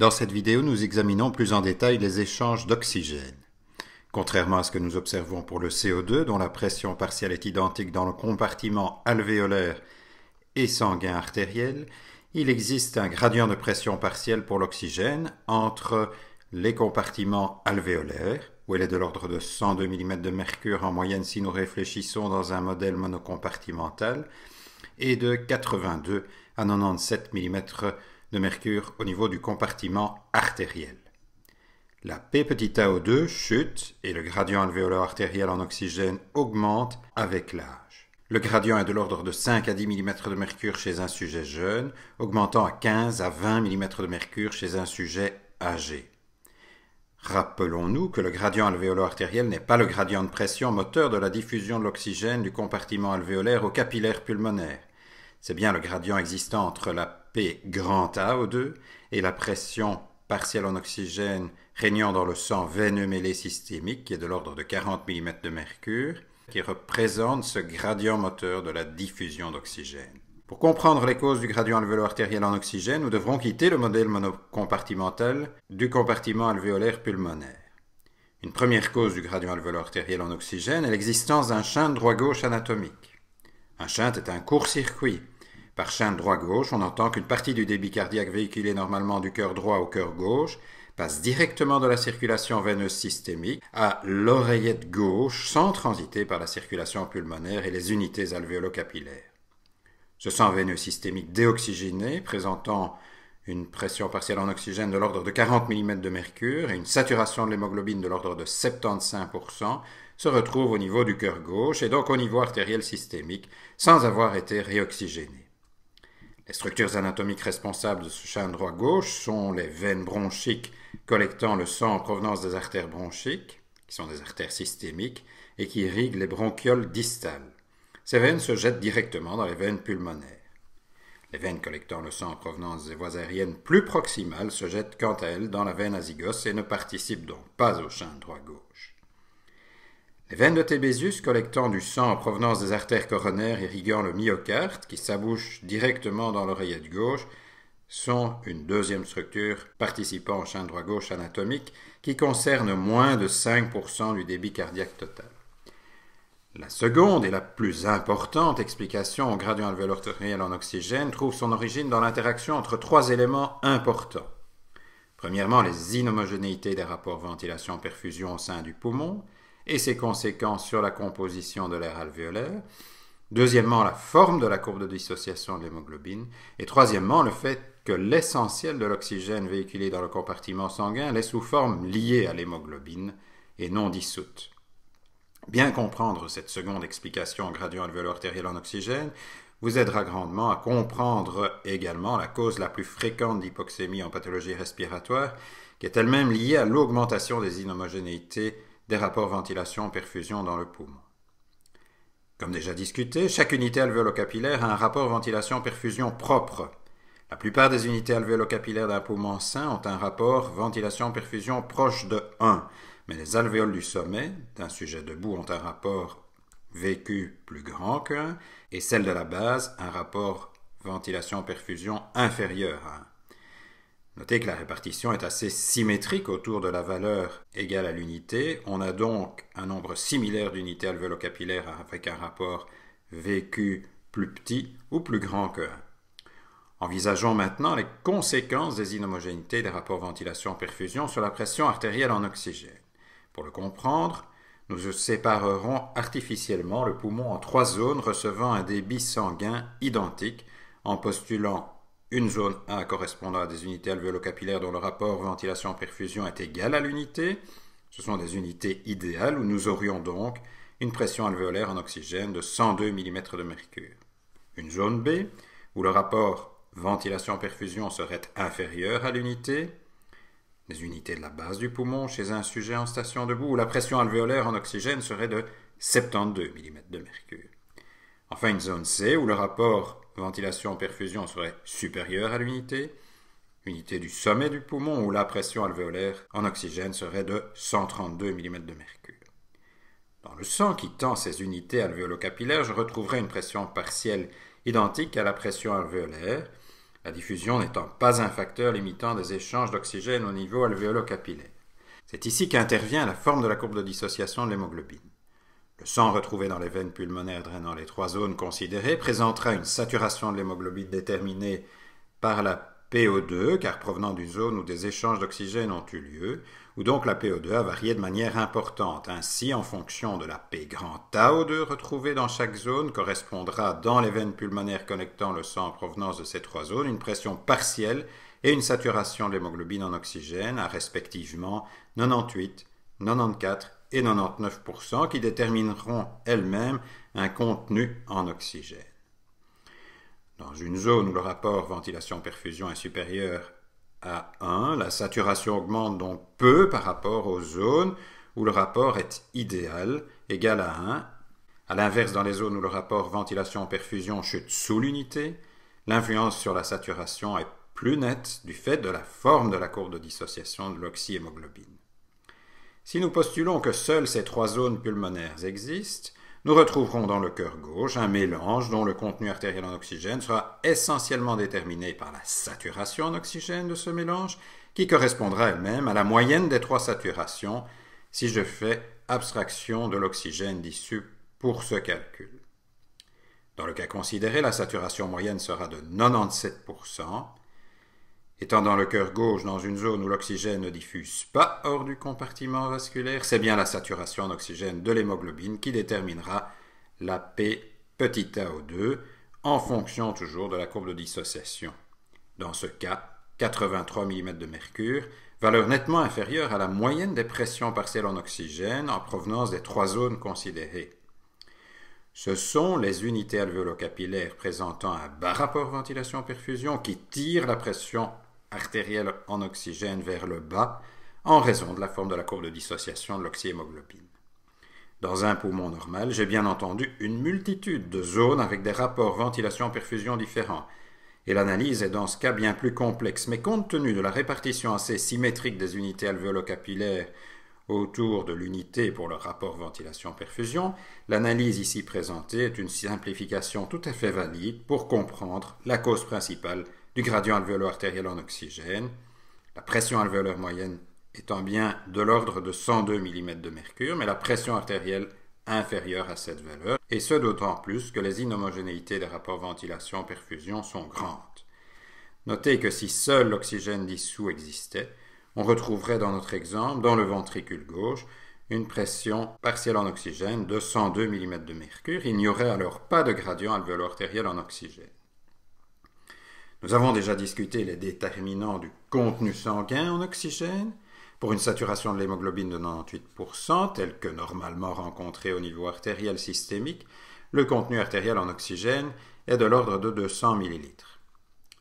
Dans cette vidéo, nous examinons plus en détail les échanges d'oxygène. Contrairement à ce que nous observons pour le CO2, dont la pression partielle est identique dans le compartiment alvéolaire et sanguin artériel, il existe un gradient de pression partielle pour l'oxygène entre les compartiments alvéolaires, où elle est de l'ordre de 102 mm de mercure en moyenne si nous réfléchissons dans un modèle monocompartimental, et de 82 à 97 mm de mercure au niveau du compartiment artériel. La P(a)O2 chute et le gradient alvéolaire artériel en oxygène augmente avec l'âge. Le gradient est de l'ordre de 5 à 10 mm de mercure chez un sujet jeune, augmentant à 15 à 20 mm de mercure chez un sujet âgé. Rappelons-nous que le gradient alvéolaire artériel n'est pas le gradient de pression moteur de la diffusion de l'oxygène du compartiment alvéolaire au capillaire pulmonaire. C'est bien le gradient existant entre la P(a)O2 et la pression partielle en oxygène régnant dans le sang veineux mêlé systémique, qui est de l'ordre de 40 mm de mercure, qui représente ce gradient moteur de la diffusion d'oxygène. Pour comprendre les causes du gradient alvéolaire artériel en oxygène, nous devrons quitter le modèle monocompartimental du compartiment alvéolaire pulmonaire. Une première cause du gradient alvéolaire artériel en oxygène est l'existence d'un shunt droit-gauche anatomique. Un shunt est un court-circuit. Par shunt droit-gauche, on entend qu'une partie du débit cardiaque véhiculé normalement du cœur droit au cœur gauche passe directement de la circulation veineuse systémique à l'oreillette gauche sans transiter par la circulation pulmonaire et les unités alvéolo-capillaires. Ce sang veineux systémique déoxygéné, présentant une pression partielle en oxygène de l'ordre de 40 mm de mercure et une saturation de l'hémoglobine de l'ordre de 75%, se retrouve au niveau du cœur gauche et donc au niveau artériel systémique sans avoir été réoxygéné. Les structures anatomiques responsables de ce shunt droit-gauche sont les veines bronchiques collectant le sang en provenance des artères bronchiques, qui sont des artères systémiques, et qui irriguent les bronchioles distales. Ces veines se jettent directement dans les veines pulmonaires. Les veines collectant le sang en provenance des voies aériennes plus proximales se jettent quant à elles dans la veine azygos et ne participent donc pas au shunt droit-gauche. Les veines de Tébésius collectant du sang en provenance des artères coronaires irriguant le myocarde, qui s'abouchent directement dans l'oreillette gauche, sont une deuxième structure participant au shunt droit-gauche anatomique qui concerne moins de 5% du débit cardiaque total. La seconde et la plus importante explication au gradient alvéolaire artériel en oxygène trouve son origine dans l'interaction entre trois éléments importants. Premièrement, les inhomogénéités des rapports ventilation-perfusion au sein du poumon et ses conséquences sur la composition de l'air alvéolaire. Deuxièmement, la forme de la courbe de dissociation de l'hémoglobine. Et troisièmement, le fait que l'essentiel de l'oxygène véhiculé dans le compartiment sanguin l'est sous forme liée à l'hémoglobine et non dissoute. Bien comprendre cette seconde explication au gradient alvéolaire artériel en oxygène vous aidera grandement à comprendre également la cause la plus fréquente d'hypoxémie en pathologie respiratoire, qui est elle-même liée à l'augmentation des inhomogénéités des rapports ventilation-perfusion dans le poumon. Comme déjà discuté, chaque unité alvéolo-capillaire a un rapport ventilation-perfusion propre. La plupart des unités alvéolo-capillaires d'un poumon sain ont un rapport ventilation-perfusion proche de 1, mais les alvéoles du sommet d'un sujet debout ont un rapport VQ plus grand que 1, et celles de la base un rapport ventilation-perfusion inférieur à 1. Notez que la répartition est assez symétrique autour de la valeur égale à l'unité. On a donc un nombre similaire d'unités alvéolo-capillaires avec un rapport VQ plus petit ou plus grand que 1. Envisageons maintenant les conséquences des inhomogénéités des rapports ventilation-perfusion sur la pression artérielle en oxygène. Pour le comprendre, nous séparerons artificiellement le poumon en trois zones recevant un débit sanguin identique en postulant une zone A correspondant à des unités alvéolo-capillaires dont le rapport ventilation-perfusion est égal à l'unité. Ce sont des unités idéales où nous aurions donc une pression alvéolaire en oxygène de 102 mm de mercure. Une zone B où le rapport ventilation-perfusion serait inférieur à l'unité. Des unités de la base du poumon chez un sujet en station debout où la pression alvéolaire en oxygène serait de 72 mm de mercure. Enfin, une zone C où le rapport ventilation-perfusion serait supérieure à l'unité, unité du sommet du poumon où la pression alvéolaire en oxygène serait de 132 mm de mercure. Dans le sang quittant ces unités alvéolo-capillaires, je retrouverai une pression partielle identique à la pression alvéolaire, la diffusion n'étant pas un facteur limitant des échanges d'oxygène au niveau alvéolo-capillaire. C'est ici qu'intervient la forme de la courbe de dissociation de l'hémoglobine. Le sang retrouvé dans les veines pulmonaires drainant les 3 zones considérées présentera une saturation de l'hémoglobine déterminée par la PO2, car provenant d'une zone où des échanges d'oxygène ont eu lieu, où donc la PO2 a varié de manière importante. Ainsi, en fonction de la P grand AO2 retrouvée dans chaque zone, correspondra dans les veines pulmonaires connectant le sang en provenance de ces 3 zones une pression partielle et une saturation de l'hémoglobine en oxygène à respectivement 98, 94 et 99% qui détermineront elles-mêmes un contenu en oxygène. Dans une zone où le rapport ventilation-perfusion est supérieur à 1, la saturation augmente donc peu par rapport aux zones où le rapport est idéal, égal à 1. A l'inverse, dans les zones où le rapport ventilation-perfusion chute sous l'unité, l'influence sur la saturation est plus nette du fait de la forme de la courbe de dissociation de l'oxyhémoglobine. Si nous postulons que seules ces 3 zones pulmonaires existent, nous retrouverons dans le cœur gauche un mélange dont le contenu artériel en oxygène sera essentiellement déterminé par la saturation en oxygène de ce mélange, qui correspondra elle-même à la moyenne des 3 saturations si je fais abstraction de l'oxygène dissous pour ce calcul. Dans le cas considéré, la saturation moyenne sera de 97%. Étant dans le cœur gauche, dans une zone où l'oxygène ne diffuse pas hors du compartiment vasculaire, c'est bien la saturation en oxygène de l'hémoglobine qui déterminera la P petit ao2 en fonction toujours de la courbe de dissociation. Dans ce cas, 83 mm de mercure, valeur nettement inférieure à la moyenne des pressions partielles en oxygène en provenance des 3 zones considérées. Ce sont les unités alvéolo-capillaires présentant un bas rapport ventilation-perfusion qui tirent la pression artérielle en oxygène vers le bas en raison de la forme de la courbe de dissociation de l'oxyhémoglobine. Dans un poumon normal, j'ai bien entendu une multitude de zones avec des rapports ventilation-perfusion différents, et l'analyse est dans ce cas bien plus complexe, mais compte tenu de la répartition assez symétrique des unités alvéolo-capillaires autour de l'unité pour le rapport ventilation-perfusion, l'analyse ici présentée est une simplification tout à fait valide pour comprendre la cause principale du gradient alvéolo-artériel en oxygène, la pression alvéolaire moyenne étant bien de l'ordre de 102 mm de mercure, mais la pression artérielle inférieure à cette valeur, et ce d'autant plus que les inhomogénéités des rapports ventilation-perfusion sont grandes. Notez que si seul l'oxygène dissous existait, on retrouverait dans notre exemple, dans le ventricule gauche, une pression partielle en oxygène de 102 mm de mercure. Il n'y aurait alors pas de gradient alvéolo-artériel en oxygène. Nous avons déjà discuté les déterminants du contenu sanguin en oxygène. Pour une saturation de l'hémoglobine de 98%, telle que normalement rencontrée au niveau artériel systémique, le contenu artériel en oxygène est de l'ordre de 200 ml.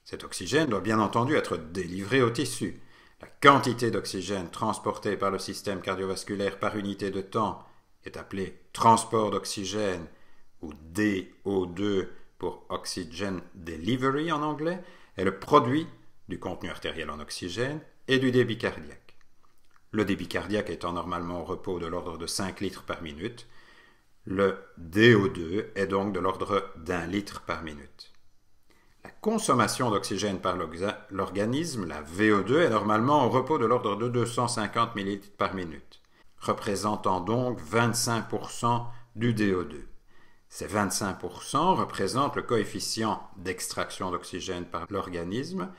Cet oxygène doit bien entendu être délivré au tissu. La quantité d'oxygène transportée par le système cardiovasculaire par unité de temps est appelée transport d'oxygène ou DO2 pour Oxygen Delivery en anglais, est le produit du contenu artériel en oxygène et du débit cardiaque. Le débit cardiaque étant normalement au repos de l'ordre de 5 litres par minute, le DO2 est donc de l'ordre d'1 litre par minute. La consommation d'oxygène par l'organisme, la VO2, est normalement au repos de l'ordre de 250 ml par minute, représentant donc 25% du DO2. Ces 25% représentent le coefficient d'extraction d'oxygène par l'organisme,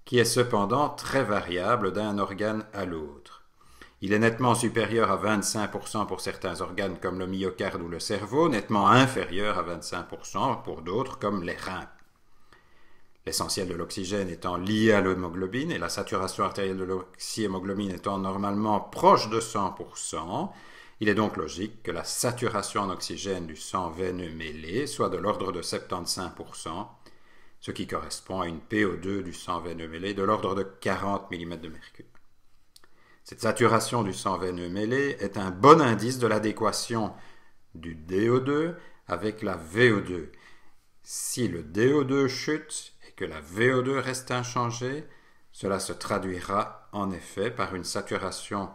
qui est cependant très variable d'un organe à l'autre. Il est nettement supérieur à 25% pour certains organes comme le myocarde ou le cerveau, nettement inférieur à 25% pour d'autres comme les reins. L'essentiel de l'oxygène étant lié à l'hémoglobine et la saturation artérielle de l'oxyhémoglobine étant normalement proche de 100%, il est donc logique que la saturation en oxygène du sang veineux mêlé soit de l'ordre de 75%, ce qui correspond à une PO2 du sang veineux mêlé de l'ordre de 40 mm de mercure. Cette saturation du sang veineux mêlé est un bon indice de l'adéquation du DO2 avec la VO2. Si le DO2 chute et que la VO2 reste inchangée, cela se traduira en effet par une saturation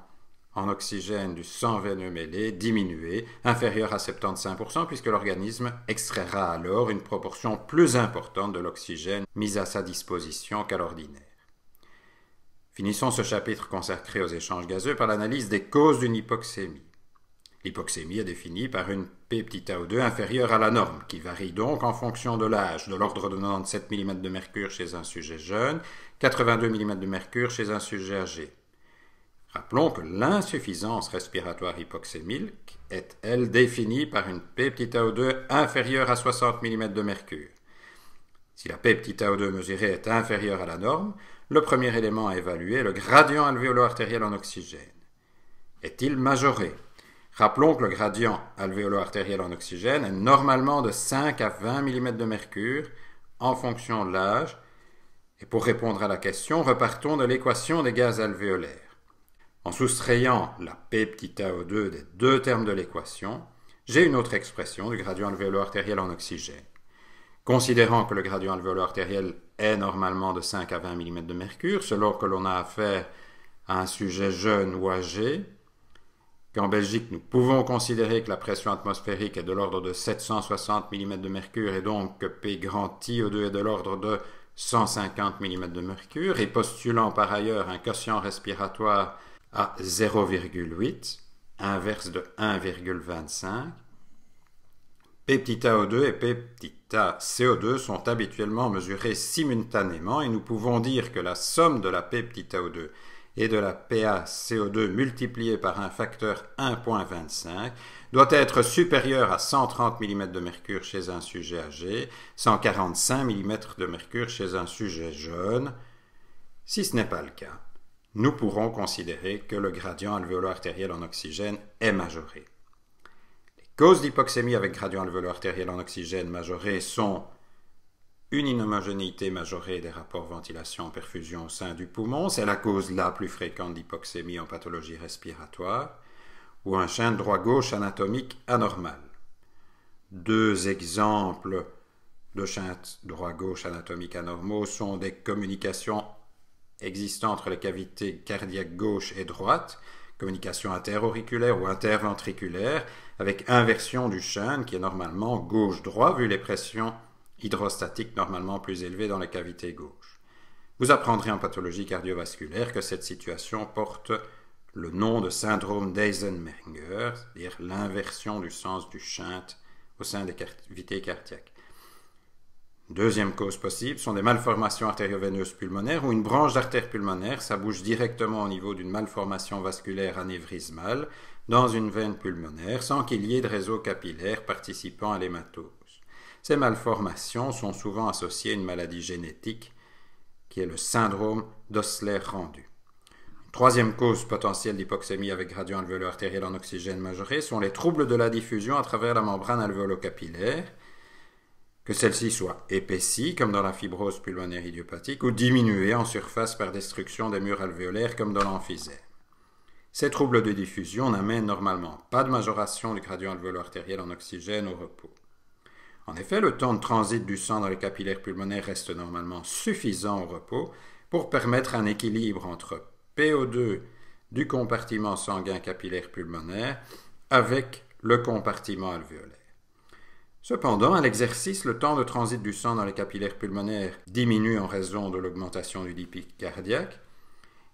en oxygène du sang veineux mêlé diminué, inférieur à 75%, puisque l'organisme extraira alors une proportion plus importante de l'oxygène mis à sa disposition qu'à l'ordinaire. Finissons ce chapitre consacré aux échanges gazeux par l'analyse des causes d'une hypoxémie. L'hypoxémie est définie par une P-tau2 inférieure à la norme, qui varie donc en fonction de l'âge, de l'ordre de 97 mm de mercure chez un sujet jeune, 82 mm de mercure chez un sujet âgé. Rappelons que l'insuffisance respiratoire hypoxémique est, elle, définie par une P-tau2 inférieure à 60 mm de mercure. Si la P-tau2 mesurée est inférieure à la norme, le premier élément à évaluer est le gradient alvéolo-artériel en oxygène. Est-il majoré? Rappelons que le gradient alvéolo-artériel en oxygène est normalement de 5 à 20 mm de mercure en fonction de l'âge. Et pour répondre à la question, repartons de l'équation des gaz alvéolaires. En soustrayant la P-tau2 des deux termes de l'équation, j'ai une autre expression du gradient alvéolo-artériel en oxygène. Considérant que le gradient alvéolo-artériel est normalement de 5 à 20 mm de mercure, selon que l'on a affaire à un sujet jeune ou âgé, qu'en Belgique nous pouvons considérer que la pression atmosphérique est de l'ordre de 760 mm de mercure et donc que P grand TO2 est de l'ordre de 150 mm de mercure, et postulant par ailleurs un quotient respiratoire à 0,8, inverse de 1,25, P-tau2 et P-CO2 sont habituellement mesurés simultanément et nous pouvons dire que la somme de la P-tau2 et de la PaCO2 multipliée par un facteur 1,25 doit être supérieure à 130 mm de mercure chez un sujet âgé, 145 mm de mercure chez un sujet jeune. Si ce n'est pas le cas, nous pourrons considérer que le gradient alvéolo-artériel en oxygène est majoré. Les causes d'hypoxémie avec gradient alvéolo-artériel en oxygène majoré sont une inhomogénéité majorée des rapports ventilation-perfusion au sein du poumon, c'est la cause la plus fréquente d'hypoxémie en pathologie respiratoire, ou un chaîne droit-gauche anatomique anormal. Deux exemples de chaînes droit-gauche anatomiques anormaux sont des communications existant entre les cavités cardiaques gauche et droite, communication interauriculaire ou interventriculaire, avec inversion du chêne qui est normalement gauche-droit vu les pressions hydrostatiques normalement plus élevées dans la cavité gauche. Vous apprendrez en pathologie cardiovasculaire que cette situation porte le nom de syndrome d'Eisenmenger, c'est-à-dire l'inversion du sens du shunt au sein des cavités cardiaques. Deuxième cause possible sont des malformations artério-veineuses pulmonaires où une branche d'artère pulmonaire s'abouche directement au niveau d'une malformation vasculaire anévrismale dans une veine pulmonaire sans qu'il y ait de réseau capillaire participant à l'hématose. Ces malformations sont souvent associées à une maladie génétique qui est le syndrome d'Osler-Rendu. Troisième cause potentielle d'hypoxémie avec gradient alvéolo-artériel en oxygène majoré sont les troubles de la diffusion à travers la membrane alvéolo-capillaire, que celle-ci soit épaissie, comme dans la fibrose pulmonaire idiopathique, ou diminuée en surface par destruction des murs alvéolaires, comme dans l'emphysème. Ces troubles de diffusion n'amènent normalement pas de majoration du gradient alvéolo-artériel en oxygène au repos. En effet, le temps de transit du sang dans les capillaires pulmonaires reste normalement suffisant au repos pour permettre un équilibre entre PO2 du compartiment sanguin capillaire pulmonaire avec le compartiment alvéolaire. Cependant, à l'exercice, le temps de transit du sang dans les capillaires pulmonaires diminue en raison de l'augmentation du débit cardiaque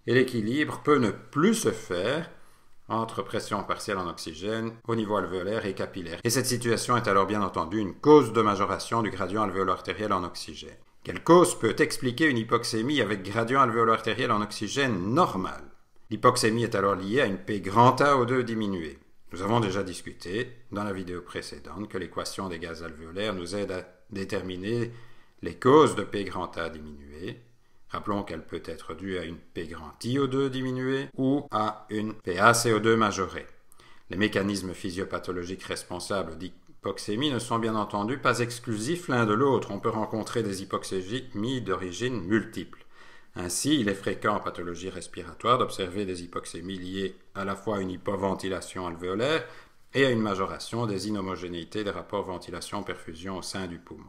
et l'équilibre peut ne plus se faire entre pression partielle en oxygène au niveau alvéolaire et capillaire. Et cette situation est alors bien entendu une cause de majoration du gradient alvéolo-artériel en oxygène. Quelle cause peut expliquer une hypoxémie avec gradient alvéolo-artériel en oxygène normal? L'hypoxémie est alors liée à une P grand AO2 diminuée. Nous avons déjà discuté dans la vidéo précédente que l'équation des gaz alvéolaires nous aide à déterminer les causes de P grand A diminuée. Rappelons qu'elle peut être due à une P grand IO2 diminuée ou à une PaCO2 majorée. Les mécanismes physiopathologiques responsables d'hypoxémie ne sont bien entendu pas exclusifs l'un de l'autre. On peut rencontrer des hypoxémies d'origine multiple. Ainsi, il est fréquent en pathologie respiratoire d'observer des hypoxémies liées à la fois à une hypoventilation alvéolaire et à une majoration des inhomogénéités des rapports ventilation-perfusion au sein du poumon.